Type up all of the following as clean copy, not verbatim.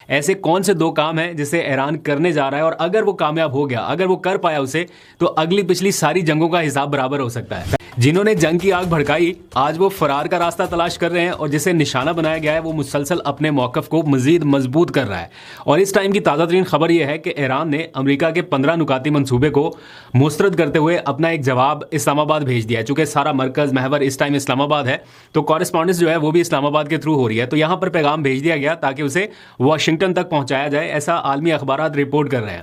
ایسے کون سے دو کام ہیں جسے ایران کرنے جا رہا ہے اور اگر وہ کامیاب ہو گیا, اگر وہ کر پایا اسے, تو اگلی پچھلی ساری جنگوں کا حساب برابر ہو سکتا ہے. جنہوں نے جنگ کی آگ بھڑکائی آج وہ فرار کا راستہ تلاش کر رہے ہیں, اور جسے نشانہ بنایا گیا ہے وہ مسلسل اپنے موقف کو مزید مضبوط کر رہا ہے. اور اس ٹائم کی تازہ ترین خبر یہ ہے کہ ایران نے امریکہ کے 15 نکاتی منصوبے کو مسترد کرتے ہوئے اپنا ایک جواب اسلام آباد بھیج دیا ہے. چونکہ سارا مرکز محور اس ٹائم اسلام آباد ہے, تو کورسپونڈنس جو ہے وہ بھی اسلام آباد کے تھرو ہو رہی ہے. تو یہاں پر پیغام بھیج دیا گیا تاکہ اسے واشنگٹن تک پہنچایا جائے, ایسا عالمی اخبارات رپورٹ کر رہے ہیں.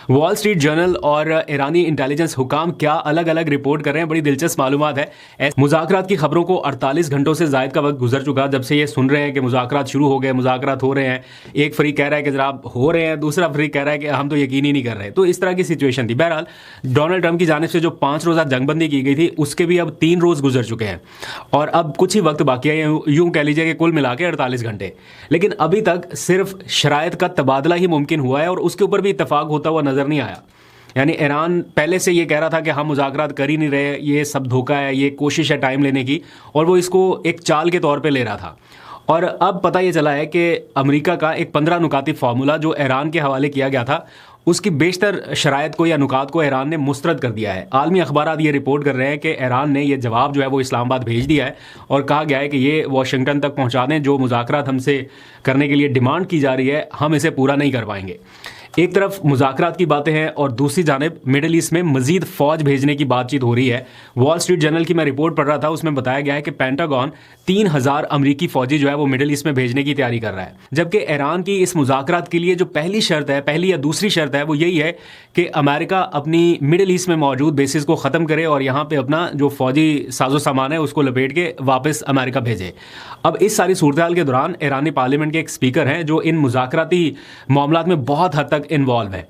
وال اسٹریٹ جرنل اور ایرانی انٹیلیجنس حکام کیا الگ الگ رپورٹ کر رہے ہیں, بڑی دلچسپ معلومات ہے. مذاکرات کی خبروں کو 48 گھنٹوں سے زائد کا وقت گزر چکا جب سے یہ سن رہے ہیں کہ مذاکرات شروع ہو گئے, مذاکرات ہو رہے ہیں. ایک فریق کہہ رہا ہے کہ جناب ہو رہے ہیں, دوسرا فریق کہہ رہا ہے کہ ہم تو یقین ہی نہیں کر رہے. تو اس طرح کی سچویشن تھی. بہرحال ڈونلڈ ٹرمپ کی جانب سے جو 5 روزہ جنگ بندی کی گئی تھی اس کے بھی اب 3 روز گزر چکے ہیں, اور اب کچھ ہی وقت باقی ہے, یوں کہہ لیجیے کہ کل ملا کے 48 گھنٹے. لیکن ابھی تک صرف شرائط کا تبادلہ ہی ممکن ہوا ہے, اور اس کے اوپر بھی اتفاق ہوتا ہوا نظر نہیں آیا. یعنی ایران پہلے سے یہ کہہ رہا تھا کہ ہم مذاکرات کر ہی نہیں رہے, یہ سب دھوکہ ہے, یہ کوشش ہے ٹائم لینے کی, اور وہ اس کو ایک چال کے طور پہ لے رہا تھا. اور اب پتہ یہ چلا ہے کہ امریکہ کا ایک 15 نکاتی فارمولہ جو ایران کے حوالے کیا گیا تھا, اس کی بیشتر شرائط کو یا نکات کو ایران نے مسترد کر دیا ہے. عالمی اخبارات یہ رپورٹ کر رہے ہیں کہ ایران نے یہ جواب جو ہے وہ اسلام آباد بھیج دیا ہے, اور کہا گیا ہے کہ یہ واشنگٹن تک پہنچا دیں, جو مذاکرات ہم سے کرنے کے لیے ڈیمانڈ کی جا رہی ہے ہم اسے پورا نہیں کر پائیں گے. ایک طرف مذاکرات کی باتیں ہیں اور دوسری جانب مڈل ایسٹ میں مزید فوج بھیجنے کی بات چیت ہو رہی ہے. وال اسٹریٹ جرنل کی میں رپورٹ پڑھ رہا تھا, اس میں بتایا گیا ہے کہ پینٹاگون 3000 امریکی فوجی جو ہے وہ مڈل ایسٹ میں بھیجنے کی تیاری کر رہا ہے. جبکہ ایران کی اس مذاکرات کے لیے جو پہلی شرط ہے, پہلی یا دوسری شرط ہے, وہ یہی ہے کہ امریکہ اپنی مڈل ایسٹ میں موجود بیسز کو ختم کرے اور یہاں پہ اپنا جو فوجی ساز و سامان ہے اس کو لپیٹ کے واپس امریکہ بھیجے. اب اس ساری صورتحال کے دوران ایرانی پارلیمنٹ کے ایک اسپیکر ہیں جو ان مذاکراتی معاملات میں بہت حد تک انوالو ہے,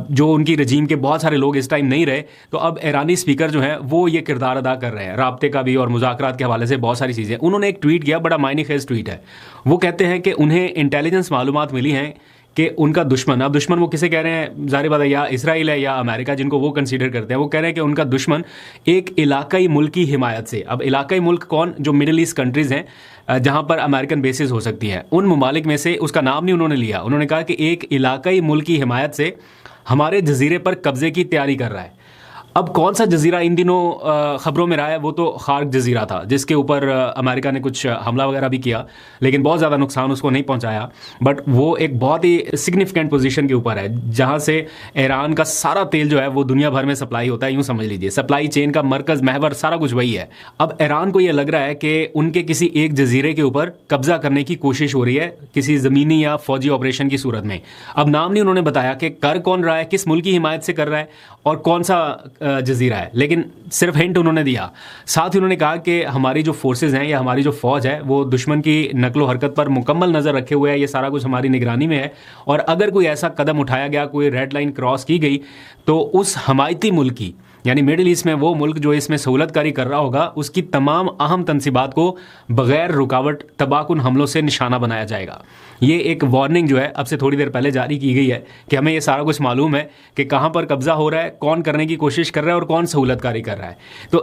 جو ان کی رجیم کے بہت سارے لوگ اس ٹائم نہیں رہے. تو اب ایرانی اسپیکر جو ہیں وہ یہ کردار ادا کر رہے ہیں, رابطے کا بھی اور مذاکرات کے حوالے سے بہت ساری چیزیں. انہوں نے ایک ٹویٹ کیا, بڑا معنی خیز ٹویٹ ہے. وہ کہتے ہیں کہ انہیں انٹیلیجنس معلومات ملی ہیں کہ ان کا دشمن, اب دشمن وہ کسے کہہ رہے ہیں, ظاہر بات ہے یا اسرائیل ہے یا امریکہ جن کو وہ کنسیڈر کرتے ہیں, وہ کہہ رہے ہیں کہ ان کا دشمن ایک علاقائی ملک کی حمایت سے. اب علاقائی ملک کون, جو مڈل ایسٹ کنٹریز ہیں جہاں پر امریکن بیسز ہو سکتی ہیں, ان ممالک میں سے, اس کا نام نہیں انہوں نے لیا, انہوں نے کہا کہ ایک علاقائی ملک کی حمایت سے ہمارے جزیرے پر قبضے کی تیاری کر رہا ہے. اب کون سا جزیرہ ان دنوں خبروں میں رہا ہے, وہ تو خارق جزیرہ تھا جس کے اوپر امریکہ نے کچھ حملہ وغیرہ بھی کیا, لیکن بہت زیادہ نقصان اس کو نہیں پہنچایا. بٹ وہ ایک بہت ہی سگنیفیکنٹ پوزیشن کے اوپر ہے جہاں سے ایران کا سارا تیل جو ہے وہ دنیا بھر میں سپلائی ہوتا ہے. یوں سمجھ لیجیے سپلائی چین کا مرکز محور سارا کچھ وہی ہے. اب ایران کو یہ لگ رہا ہے کہ ان کے کسی ایک جزیرے کے اوپر قبضہ کرنے کی کوشش ہو رہی ہے کسی زمینی یا فوجی آپریشن کی صورت میں. اب نام نہیں انہوں نے بتایا کہ کر کون رہا ہے, کس ملک کی حمایت سے کر رہا ہے اور کون سا جزیرہ ہے, لیکن صرف ہنٹ انہوں نے دیا. ساتھ ہی انہوں نے کہا کہ ہماری جو فورسز ہیں یا ہماری جو فوج ہے وہ دشمن کی نقل و حرکت پر مکمل نظر رکھے ہوئے ہے, یہ سارا کچھ ہماری نگرانی میں ہے, اور اگر کوئی ایسا قدم اٹھایا گیا, کوئی ریڈ لائن کراس کی گئی, تو اس حمایتی ملک کی, یعنی مڈل ایسٹ میں وہ ملک جو اس میں سہولت کاری کر رہا ہوگا, اس کی تمام اہم تنصیبات کو بغیر رکاوٹ تباہ کن حملوں سے نشانہ بنایا جائے گا. یہ ایک وارننگ جو ہے اب سے تھوڑی دیر پہلے جاری کی گئی ہے کہ ہمیں یہ سارا کچھ معلوم ہے کہ کہاں پر قبضہ ہو رہا ہے, کون کرنے کی کوشش کر رہا ہے اور کون سہولت کاری کر رہا ہے. تو